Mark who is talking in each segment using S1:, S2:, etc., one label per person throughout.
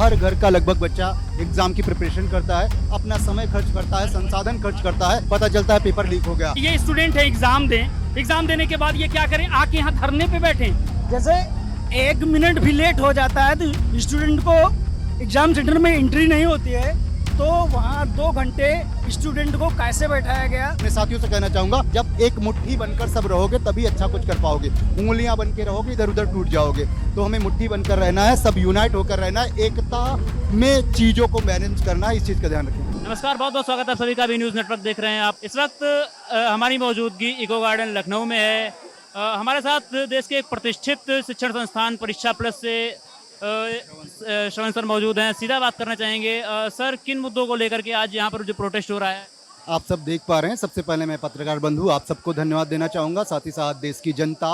S1: हर घर का लगभग बच्चा एग्जाम की प्रिपरेशन करता है, अपना समय खर्च करता है, संसाधन खर्च करता है, पता चलता है पेपर लीक हो गया।
S2: ये स्टूडेंट है, एग्जाम देने के बाद ये क्या करें, आके यहाँ धरने पे बैठे। जैसे 1 मिनट भी लेट हो जाता है तो स्टूडेंट को एग्जाम सेंटर में एंट्री नहीं होती है, तो वहाँ 2 घंटे स्टूडेंट को कैसे बैठाया गया।
S1: अपने साथियों से कहना चाहूंगा, जब एक मुट्ठी बनकर सब रहोगे तभी अच्छा कुछ कर पाओगे। उंगलियां बन के रहोगे इधर उधर टूट जाओगे। तो हमें मुट्ठी बनकर रहना है, सब यूनाइट होकर रहना है, एकता में चीजों को मैनेज करना है, इस चीज का ध्यान रखें।
S3: नमस्कार, बहुत बहुत स्वागत है सभी का। बी न्यूज़ नेटवर्क देख रहे हैं आप। इस वक्त हमारी मौजूदगी इको गार्डन लखनऊ में है। हमारे साथ देश के एक प्रतिष्ठित शिक्षण संस्थान परीक्षा प्लस से श्रवण सर मौजूद हैं। सीधा बात करना चाहेंगे, सर किन मुद्दों को लेकर के आज यहाँ पर जो प्रोटेस्ट हो रहा है?
S1: आप सब देख पा रहे हैं। सबसे पहले मैं पत्रकार बंधु आप सबको धन्यवाद देना चाहूँगा, साथ ही साथ देश की जनता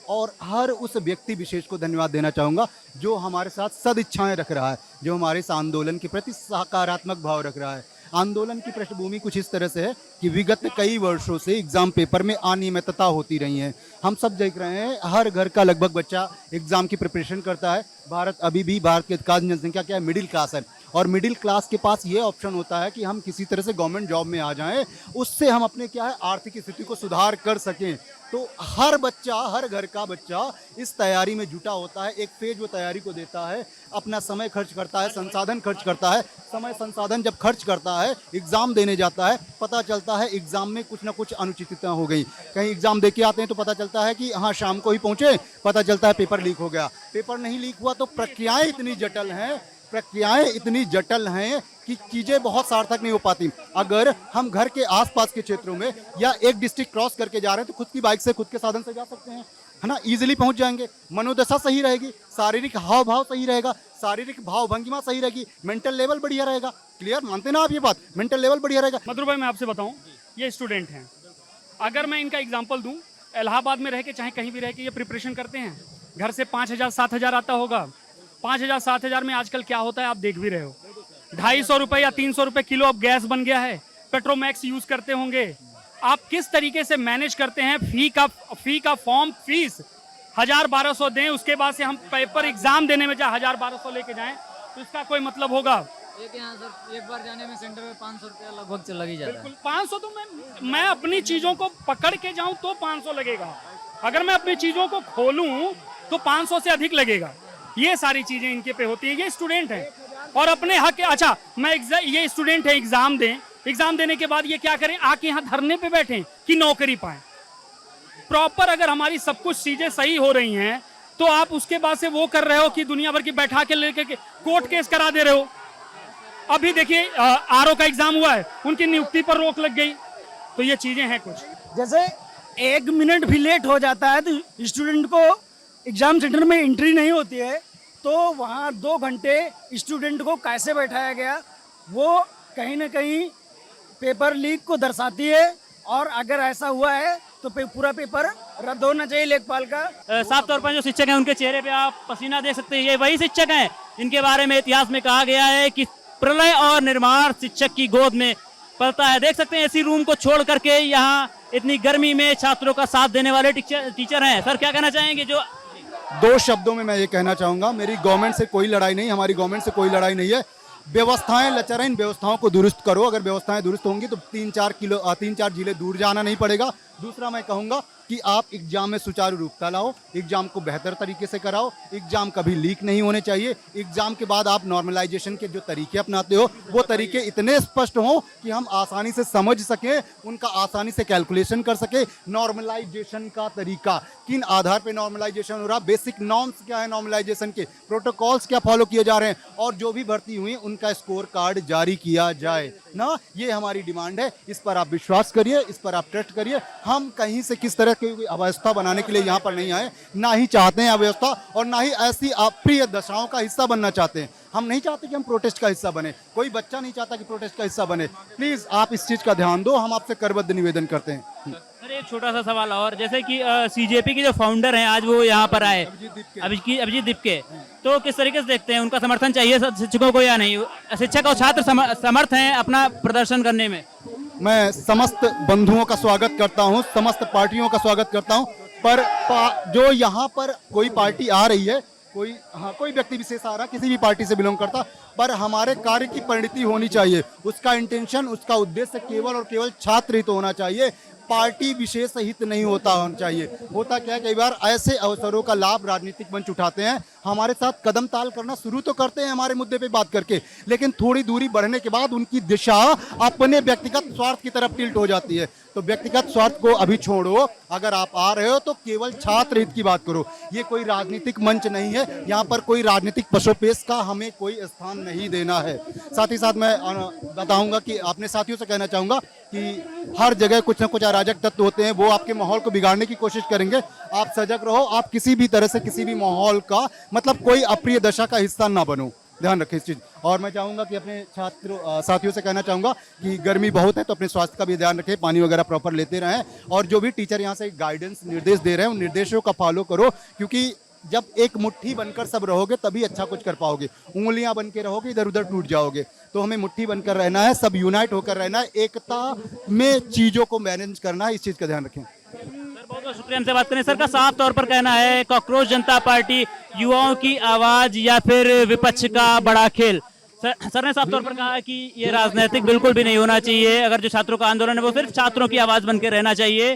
S1: और हर उस व्यक्ति विशेष को धन्यवाद देना चाहूँगा जो हमारे साथ सदिच्छाएं रख रहा है, जो हमारे इस आंदोलन के प्रति सकारात्मक भाव रख रहा है। आंदोलन की पृष्ठभूमि कुछ इस तरह से है कि विगत कई वर्षों से एग्जाम पेपर में अनियमितता होती रही है। हम सब देख रहे हैं, हर घर का लगभग बच्चा एग्जाम की प्रिपरेशन करता है। भारत की अधिकांश जनसंख्या क्या है, मिडिल क्लास है, और मिडिल क्लास के पास ये ऑप्शन होता है कि हम किसी तरह से गवर्नमेंट जॉब में आ जाएं, उससे हम अपने क्या है आर्थिक स्थिति को सुधार कर सकें। तो हर बच्चा, हर घर का बच्चा इस तैयारी में जुटा होता है। एक फेज वो तैयारी को देता है, अपना समय खर्च करता है, संसाधन खर्च करता है। समय संसाधन जब खर्च करता है, एग्ज़ाम देने जाता है, पता चलता है एग्ज़ाम में कुछ ना कुछ अनुचितता हो गई। कहीं एग्ज़ाम दे के आते हैं तो पता चलता है कि हाँ शाम को ही पहुँचे, पता चलता है पेपर लीक हो गया। पेपर नहीं लीक हुआ तो प्रक्रियाएँ इतनी जटिल हैं कि चीज़ें बहुत सार्थक नहीं हो पाती। अगर हम घर के आसपास के क्षेत्रों में या एक डिस्ट्रिक्ट क्रॉस करके जा रहे हैं तो खुद की बाइक से, खुद के साधन से जा सकते हैं, है ना, इजीली पहुंच जाएंगे। मनोदशा सही रहेगी, शारीरिक हाव भाव सही रहेगा, शारीरिक भाव भंगिमा सही रहेगी, मेंटल लेवल बढ़िया रहेगा। क्लियर, मानते ना आप ये बात? मेंटल लेवल बढ़िया रहेगा।
S2: मधुर भाई, मैं आपसे बताऊं, ये स्टूडेंट हैं, अगर मैं इनका एग्जाम्पल दूं, इलाहाबाद में रह के चाहे कहीं भी रह के ये प्रिपरेशन करते हैं, घर से 5,000 7,000 आता होगा। 5,000 7,000 में आजकल क्या होता है आप देख भी रहे हो। 250 रुपये या 300 रुपये किलो अब गैस बन गया है, पेट्रोमैक्स यूज करते होंगे। आप किस तरीके से मैनेज करते हैं? फी का फॉर्म फीस 1,000-1,200 दें, उसके बाद से हम पेपर एग्जाम देने में जाए 1,000-1,200 लेके जाएं, तो इसका कोई मतलब होगा?
S4: एक बार जाने में सेंटर में 500 रुपया लगभग लग ही जाता है।
S2: बिल्कुल 500 तो मैं अपनी चीजों को पकड़ के जाऊं तो 500 लगेगा। अगर मैं अपनी चीजों को खोलूं तो 500 से अधिक लगेगा। ये सारी चीजें इनके पे होती है। ये स्टूडेंट हैं और अपने हक, अच्छा ये स्टूडेंट है, एग्जाम देने के बाद ये क्या करें, आके यहाँ धरने पे बैठे कि नौकरी पाए। प्रॉपर अगर हमारी सब कुछ चीजें सही हो रही हैं तो आप उसके बाद से वो कर रहे हो कि दुनिया भर की बैठा के लेके कोर्ट केस करा दे रहे हो। अभी देखिए आरओ का एग्जाम हुआ है, उनकी नियुक्ति पर रोक लग गई। तो ये चीजें हैं कुछ। जैसे 1 मिनट भी लेट हो जाता है तो स्टूडेंट को एग्जाम सेंटर में एंट्री नहीं होती है, तो वहाँ 2 घंटे स्टूडेंट को कैसे बैठाया गया, वो कहीं ना कहीं पेपर लीक को दर्शाती है। और अगर ऐसा हुआ है तो पूरा पेपर रद्द होना चाहिए लेखपाल का।
S3: साफ तौर पर जो शिक्षक हैं उनके चेहरे पे आप पसीना देख सकते हैं। ये वही शिक्षक हैं इनके बारे में इतिहास में कहा गया है कि प्रलय और निर्माण शिक्षक की गोद में पलता है। देख सकते हैं एसी रूम को छोड़ करके यहाँ इतनी गर्मी में छात्रों का साथ देने वाले टीचर हैं। सर क्या कहना चाहेंगे? जो
S1: 2 शब्दों में मैं ये कहना चाहूँगा, मेरी गवर्नमेंट से कोई लड़ाई नहीं, हमारी गवर्नमेंट से कोई लड़ाई नहीं है। व्यवस्थाएं लचर हैं, इन व्यवस्थाओं को दुरुस्त करो। अगर व्यवस्थाएं दुरुस्त होंगी तो 3-4 जिले दूर जाना नहीं पड़ेगा। दूसरा मैं कहूँगा कि आप एग्जाम में सुचारू रूपता लाओ, एग्जाम को बेहतर तरीके से कराओ, एग्जाम कभी लीक नहीं होने चाहिए। एग्जाम के बाद आप नॉर्मलाइजेशन के जो तरीके अपनाते हो वो तरीके इतने स्पष्ट हों कि हम आसानी से समझ सकें, उनका आसानी से कैलकुलेशन कर सके। नॉर्मलाइजेशन का तरीका, किन आधार पे नॉर्मलाइजेशन हो रहा, बेसिक नॉर्म्स क्या है नॉर्मलाइजेशन के, प्रोटोकॉल्स क्या फॉलो किए जा रहे हैं, और जो भी भर्ती हुई उनका स्कोर कार्ड जारी किया जाए ना, ये हमारी डिमांड है। इस पर आप विश्वास करिए, इस पर आप ट्रस्ट करिए। हम कहीं से किस तरह की अव्यवस्था बनाने के लिए यहाँ पर नहीं आए, ना ही चाहते हैं अव्यवस्था, और ना ही ऐसी अप्रिय दशाओं का हिस्सा बनना चाहते हैं। हम नहीं चाहते कि हम प्रोटेस्ट का हिस्सा बने, कोई बच्चा नहीं चाहता कि प्रोटेस्ट का हिस्सा बने। प्लीज आप इस चीज का ध्यान दो, हम आपसे करबद्ध निवेदन करते हैं।
S3: सर एक छोटा सा सवाल और, जैसे कि सीजेपी के जो फाउंडर हैं आज वो यहाँ पर आए, अभिजीत दीपके, तो किस तरीके से देखते हैं? उनका समर्थन चाहिए शिक्षकों को या नहीं? शिक्षक और छात्र समर्थ हैं अपना प्रदर्शन करने में?
S1: मैं समस्त बंधुओं का स्वागत करता हूं, समस्त पार्टियों का स्वागत करता हूं, पर जो यहाँ पर कोई पार्टी आ रही है, कोई व्यक्ति विशेष आ रहा, किसी भी पार्टी से बिलोंग करता, पर हमारे कार्य की परिणति होनी चाहिए, उसका इंटेंशन, उसका उद्देश्य केवल और केवल छात्र हित होना चाहिए, पार्टी विशेष हित नहीं होता होना चाहिए। होता क्या है, कई बार ऐसे अवसरों का लाभ राजनीतिक मंच उठाते हैं, हमारे साथ कदम ताल करना शुरू तो करते हैं हमारे मुद्दे पे बात करके, लेकिन थोड़ी दूरी बढ़ने के बाद उनकी दिशा अपने व्यक्तिगत स्वार्थ की तरफ टिल्ट हो जाती है। तो व्यक्तिगत स्वार्थ को अभी छोड़ो, अगर आप आ रहे हो तो केवल छात्र हित की बात करो। ये कोई राजनीतिक मंच नहीं है, यहाँ पर कोई राजनीतिक पशुपेश का हमें कोई स्थान नहीं देना है। साथ ही साथ मैं बताऊंगा कि अपने साथियों से कहना चाहूंगा कि हर जगह कुछ ना कुछ अराजक तत्व होते हैं, वो आपके माहौल को बिगाड़ने की कोशिश करेंगे। आप सजग रहो, आप किसी भी तरह से किसी भी माहौल का, मतलब कोई अप्रिय दशा का हिस्सा ना बनो, ध्यान रखें इस चीज। और मैं चाहूंगा कि अपने छात्रों साथियों से कहना चाहूंगा कि गर्मी बहुत है, तो अपने स्वास्थ्य का भी ध्यान रखें, पानी वगैरह प्रॉपर लेते रहें, और जो भी टीचर यहाँ से गाइडेंस निर्देश दे रहे हैं उन निर्देशों का फॉलो करो, क्योंकि जब एक मुट्ठी बनकर सब रहोगे तभी अच्छा कुछ कर पाओगे। उंगलियां बन के रहोगे इधर उधर टूट जाओगे। तो हमें मुट्ठी बनकर रहना है, सब यूनाइट होकर रहना है, एकता में चीजों को मैनेज करना है, इस चीज का ध्यान रखें।
S3: सर बहुत बहुत शुक्रिया हमसे बात करने। सर का साफ तौर पर कहना है कॉकरोच जनता पार्टी युवाओं की आवाज या फिर विपक्ष का बड़ा खेल। सर ने साफ तौर पर कहा है कि ये राजनीतिक बिल्कुल भी नहीं होना चाहिए, अगर जो छात्रों का आंदोलन है वो सिर्फ छात्रों की आवाज बन के रहना चाहिए।